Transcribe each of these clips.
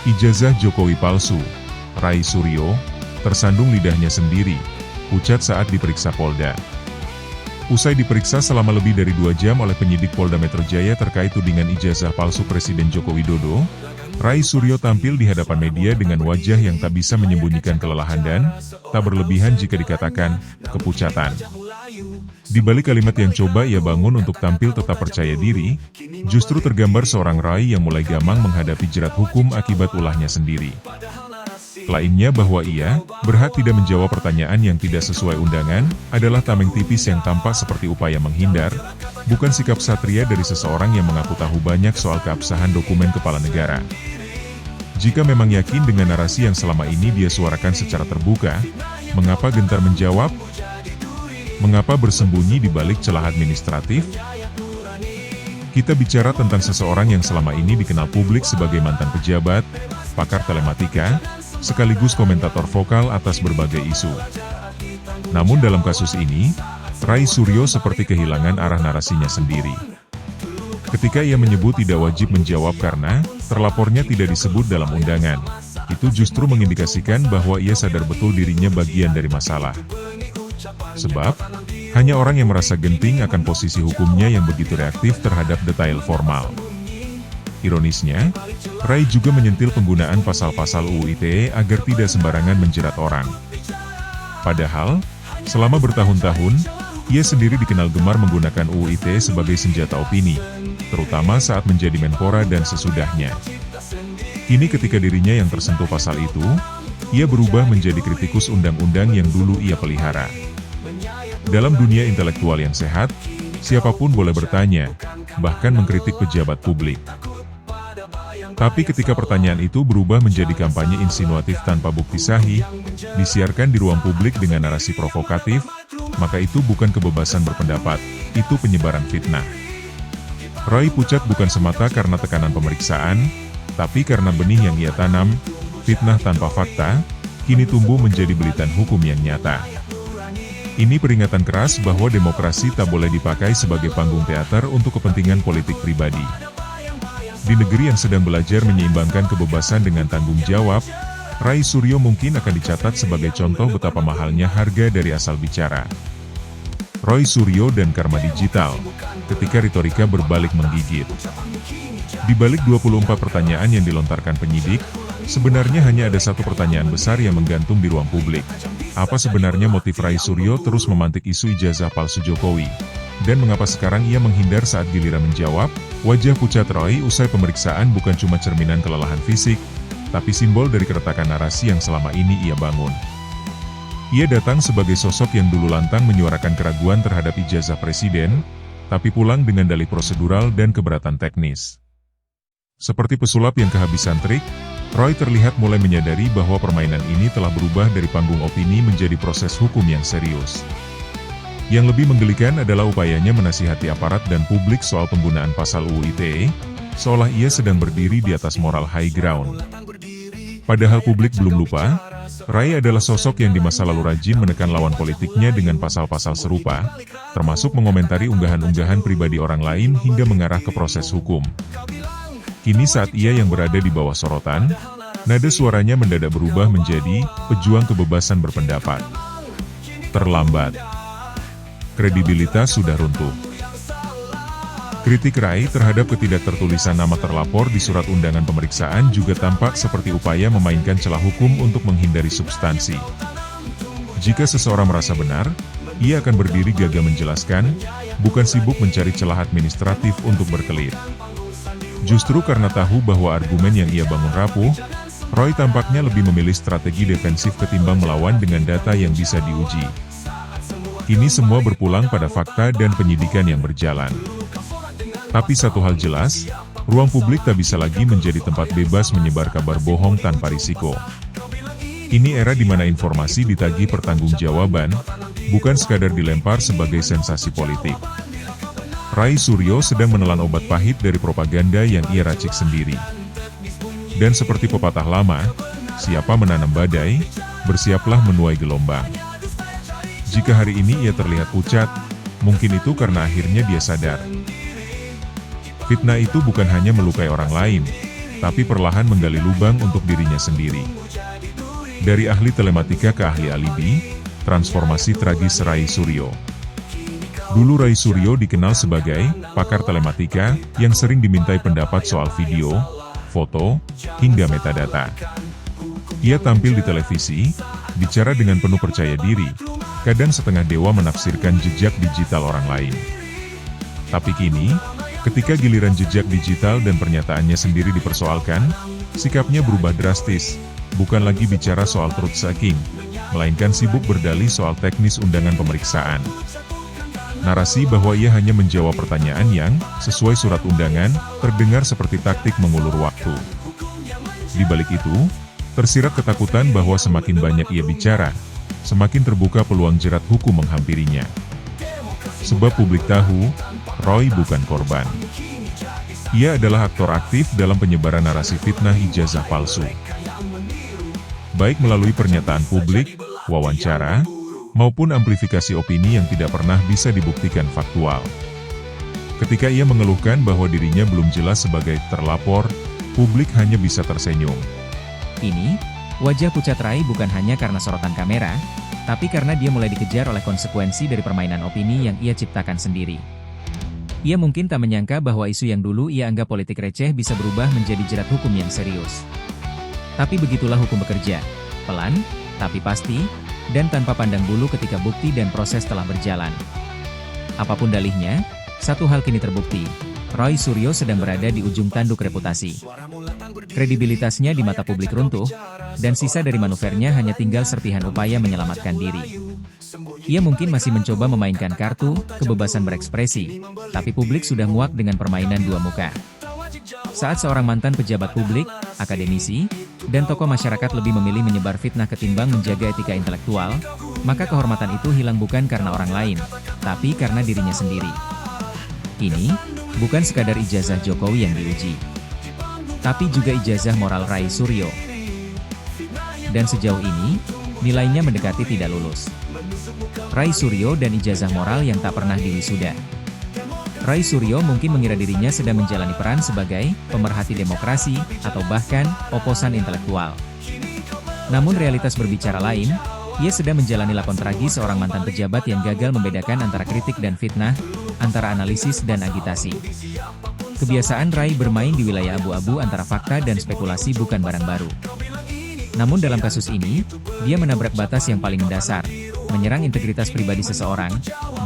Ijazah Jokowi palsu, Rai Suryo, tersandung lidahnya sendiri, pucat saat diperiksa Polda. Usai diperiksa selama lebih dari 2 jam oleh penyidik Polda Metro Jaya terkait tudingan ijazah palsu Presiden Joko Widodo, Rai Suryo tampil di hadapan media dengan wajah yang tak bisa menyembunyikan kelelahan dan, tak berlebihan jika dikatakan, kepucatan. Di balik kalimat yang coba ia bangun untuk tampil tetap percaya diri, justru tergambar seorang Rai yang mulai gamang menghadapi jerat hukum akibat ulahnya sendiri. Lainnya bahwa ia berhak tidak menjawab pertanyaan yang tidak sesuai undangan, adalah tameng tipis yang tampak seperti upaya menghindar, bukan sikap satria dari seseorang yang mengaku tahu banyak soal keabsahan dokumen kepala negara. Jika memang yakin dengan narasi yang selama ini dia suarakan secara terbuka, mengapa gentar menjawab? Mengapa bersembunyi di balik celah administratif? Kita bicara tentang seseorang yang selama ini dikenal publik sebagai mantan pejabat, pakar telematika, sekaligus komentator vokal atas berbagai isu. Namun dalam kasus ini, Rai Suryo seperti kehilangan arah narasinya sendiri. Ketika ia menyebut tidak wajib menjawab karena terlapornya tidak disebut dalam undangan, itu justru mengindikasikan bahwa ia sadar betul dirinya bagian dari masalah. Sebab, hanya orang yang merasa genting akan posisi hukumnya yang begitu reaktif terhadap detail formal. Ironisnya, Rai juga menyentil penggunaan pasal-pasal UU ITE agar tidak sembarangan menjerat orang. Padahal, selama bertahun-tahun, ia sendiri dikenal gemar menggunakan UU ITE sebagai senjata opini, terutama saat menjadi Menpora dan sesudahnya. Kini ketika dirinya yang tersentuh pasal itu, ia berubah menjadi kritikus undang-undang yang dulu ia pelihara. Dalam dunia intelektual yang sehat, siapapun boleh bertanya, bahkan mengkritik pejabat publik. Tapi ketika pertanyaan itu berubah menjadi kampanye insinuatif tanpa bukti sahih, disiarkan di ruang publik dengan narasi provokatif, maka itu bukan kebebasan berpendapat, itu penyebaran fitnah. Rai pucat bukan semata karena tekanan pemeriksaan, tapi karena benih yang ia tanam, fitnah tanpa fakta, kini tumbuh menjadi belitan hukum yang nyata. Ini peringatan keras bahwa demokrasi tak boleh dipakai sebagai panggung teater untuk kepentingan politik pribadi. Di negeri yang sedang belajar menyeimbangkan kebebasan dengan tanggung jawab, Rai Suryo mungkin akan dicatat sebagai contoh betapa mahalnya harga dari asal bicara. Rai Suryo dan karma digital, ketika retorika berbalik menggigit. Di balik 24 pertanyaan yang dilontarkan penyidik, sebenarnya hanya ada satu pertanyaan besar yang menggantung di ruang publik. Apa sebenarnya motif Rai Suryo terus memantik isu ijazah palsu Jokowi? Dan mengapa sekarang ia menghindar saat giliran menjawab? Wajah pucat Rai usai pemeriksaan bukan cuma cerminan kelelahan fisik, tapi simbol dari keretakan narasi yang selama ini ia bangun. Ia datang sebagai sosok yang dulu lantang menyuarakan keraguan terhadap ijazah presiden, tapi pulang dengan dalih prosedural dan keberatan teknis. Seperti pesulap yang kehabisan trik, Roy terlihat mulai menyadari bahwa permainan ini telah berubah dari panggung opini menjadi proses hukum yang serius. Yang lebih menggelikan adalah upayanya menasihati aparat dan publik soal penggunaan pasal UU ITE, seolah ia sedang berdiri di atas moral high ground. Padahal publik belum lupa, Rai adalah sosok yang di masa lalu rajin menekan lawan politiknya dengan pasal-pasal serupa, termasuk mengomentari unggahan-unggahan pribadi orang lain hingga mengarah ke proses hukum. Kini saat ia yang berada di bawah sorotan, nada suaranya mendadak berubah menjadi pejuang kebebasan berpendapat. Terlambat. Kredibilitas sudah runtuh. Kritik Rai terhadap ketidaktertulisan nama terlapor di surat undangan pemeriksaan juga tampak seperti upaya memainkan celah hukum untuk menghindari substansi. Jika seseorang merasa benar, ia akan berdiri gagah menjelaskan, bukan sibuk mencari celah administratif untuk berkelit. Justru karena tahu bahwa argumen yang ia bangun rapuh, Roy tampaknya lebih memilih strategi defensif ketimbang melawan dengan data yang bisa diuji. Ini semua berpulang pada fakta dan penyidikan yang berjalan. Tapi satu hal jelas, ruang publik tak bisa lagi menjadi tempat bebas menyebar kabar bohong tanpa risiko. Ini era di mana informasi ditagih pertanggungjawaban, bukan sekadar dilempar sebagai sensasi politik. Rai Suryo sedang menelan obat pahit dari propaganda yang ia racik sendiri. Dan seperti pepatah lama, siapa menanam badai, bersiaplah menuai gelombang. Jika hari ini ia terlihat pucat, mungkin itu karena akhirnya dia sadar. Fitnah itu bukan hanya melukai orang lain, tapi perlahan menggali lubang untuk dirinya sendiri. Dari ahli telematika ke ahli alibi, transformasi tragis Rai Suryo. Dulu Rai Suryo dikenal sebagai pakar telematika yang sering dimintai pendapat soal video, foto, hingga metadata. Ia tampil di televisi, bicara dengan penuh percaya diri, kadang setengah dewa menafsirkan jejak digital orang lain. Tapi kini, ketika giliran jejak digital dan pernyataannya sendiri dipersoalkan, sikapnya berubah drastis, bukan lagi bicara soal truth-seeking, melainkan sibuk berdalih soal teknis undangan pemeriksaan. Narasi bahwa ia hanya menjawab pertanyaan yang, sesuai surat undangan, terdengar seperti taktik mengulur waktu. Di balik itu, tersirat ketakutan bahwa semakin banyak ia bicara, semakin terbuka peluang jerat hukum menghampirinya. Sebab publik tahu, Roy bukan korban. Ia adalah aktor aktif dalam penyebaran narasi fitnah ijazah palsu. Baik melalui pernyataan publik, wawancara, maupun amplifikasi opini yang tidak pernah bisa dibuktikan faktual. Ketika ia mengeluhkan bahwa dirinya belum jelas sebagai terlapor, publik hanya bisa tersenyum. Ini, wajah pucat Rai bukan hanya karena sorotan kamera, tapi karena dia mulai dikejar oleh konsekuensi dari permainan opini yang ia ciptakan sendiri. Ia mungkin tak menyangka bahwa isu yang dulu ia anggap politik receh bisa berubah menjadi jerat hukum yang serius. Tapi begitulah hukum bekerja, pelan, tapi pasti, dan tanpa pandang bulu ketika bukti dan proses telah berjalan. Apapun dalihnya, satu hal kini terbukti, Rai Suryo sedang berada di ujung tanduk reputasi. Kredibilitasnya di mata publik runtuh, dan sisa dari manuvernya hanya tinggal serpihan upaya menyelamatkan diri. Ia mungkin masih mencoba memainkan kartu, kebebasan berekspresi, tapi publik sudah muak dengan permainan dua muka. Saat seorang mantan pejabat publik, akademisi, dan tokoh masyarakat lebih memilih menyebar fitnah ketimbang menjaga etika intelektual, maka kehormatan itu hilang bukan karena orang lain, tapi karena dirinya sendiri. Ini, bukan sekadar ijazah Jokowi yang diuji, tapi juga ijazah moral Rai Suryo. Dan sejauh ini, nilainya mendekati tidak lulus. Rai Suryo dan ijazah moral yang tak pernah diwisuda. Rai Suryo mungkin mengira dirinya sedang menjalani peran sebagai pemerhati demokrasi, atau bahkan oposan intelektual. Namun realitas berbicara lain, ia sedang menjalani lakon tragis seorang mantan pejabat yang gagal membedakan antara kritik dan fitnah, antara analisis dan agitasi. Kebiasaan Rai bermain di wilayah abu-abu antara fakta dan spekulasi bukan barang baru. Namun dalam kasus ini, dia menabrak batas yang paling mendasar, menyerang integritas pribadi seseorang,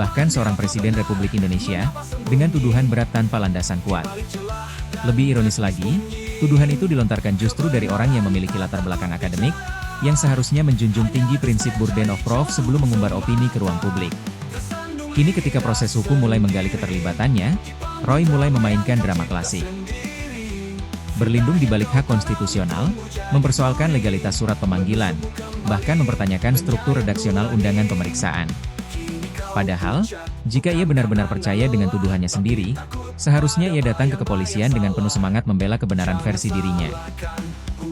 bahkan seorang Presiden Republik Indonesia, dengan tuduhan berat tanpa landasan kuat. Lebih ironis lagi, tuduhan itu dilontarkan justru dari orang yang memiliki latar belakang akademik, yang seharusnya menjunjung tinggi prinsip burden of proof sebelum mengumbar opini ke ruang publik. Kini ketika proses hukum mulai menggali keterlibatannya, Roy mulai memainkan drama klasik. Berlindung di balik hak konstitusional, mempersoalkan legalitas surat pemanggilan, bahkan mempertanyakan struktur redaksional undangan pemeriksaan. Padahal, jika ia benar-benar percaya dengan tuduhannya sendiri, seharusnya ia datang ke kepolisian dengan penuh semangat membela kebenaran versi dirinya.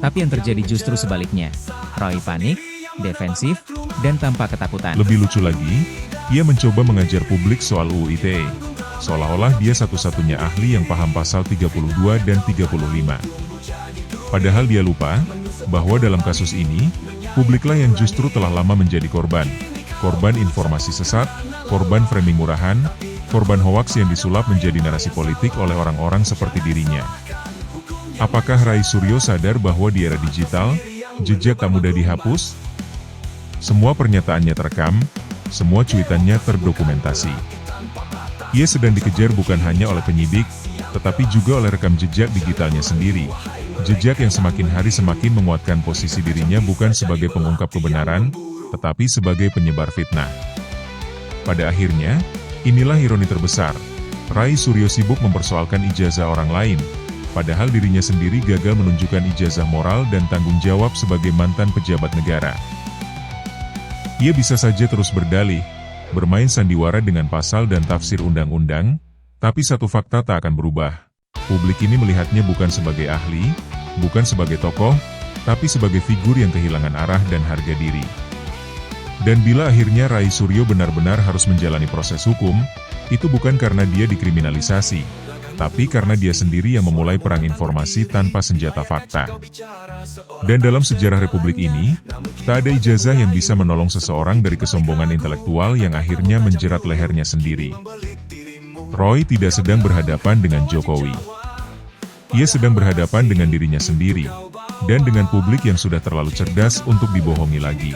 Tapi yang terjadi justru sebaliknya. Roy panik, defensif, dan tanpa ketakutan. Lebih lucu lagi, ia mencoba mengajar publik soal UU ITE. Seolah-olah dia satu-satunya ahli yang paham pasal 32 dan 35. Padahal dia lupa, bahwa dalam kasus ini, publiklah yang justru telah lama menjadi korban. Korban informasi sesat, korban framing murahan, korban hoaks yang disulap menjadi narasi politik oleh orang-orang seperti dirinya. Apakah Rai Suryo sadar bahwa di era digital, jejak tak mudah dihapus? Semua pernyataannya terekam, semua cuitannya terdokumentasi. Ia sedang dikejar bukan hanya oleh penyidik, tetapi juga oleh rekam jejak digitalnya sendiri. Jejak yang semakin hari semakin menguatkan posisi dirinya bukan sebagai pengungkap kebenaran, tetapi sebagai penyebar fitnah. Pada akhirnya, inilah ironi terbesar. Rai Suryo sibuk mempersoalkan ijazah orang lain, padahal dirinya sendiri gagal menunjukkan ijazah moral dan tanggung jawab sebagai mantan pejabat negara. Ia bisa saja terus berdalih, bermain sandiwara dengan pasal dan tafsir undang-undang, tapi satu fakta tak akan berubah. Publik ini melihatnya bukan sebagai ahli, bukan sebagai tokoh, tapi sebagai figur yang kehilangan arah dan harga diri. Dan bila akhirnya Rai Suryo benar-benar harus menjalani proses hukum, itu bukan karena dia dikriminalisasi, tapi karena dia sendiri yang memulai perang informasi tanpa senjata fakta. Dan dalam sejarah Republik ini, tak ada ijazah yang bisa menolong seseorang dari kesombongan intelektual yang akhirnya menjerat lehernya sendiri. Roy tidak sedang berhadapan dengan Jokowi. Ia sedang berhadapan dengan dirinya sendiri, dan dengan publik yang sudah terlalu cerdas untuk dibohongi lagi.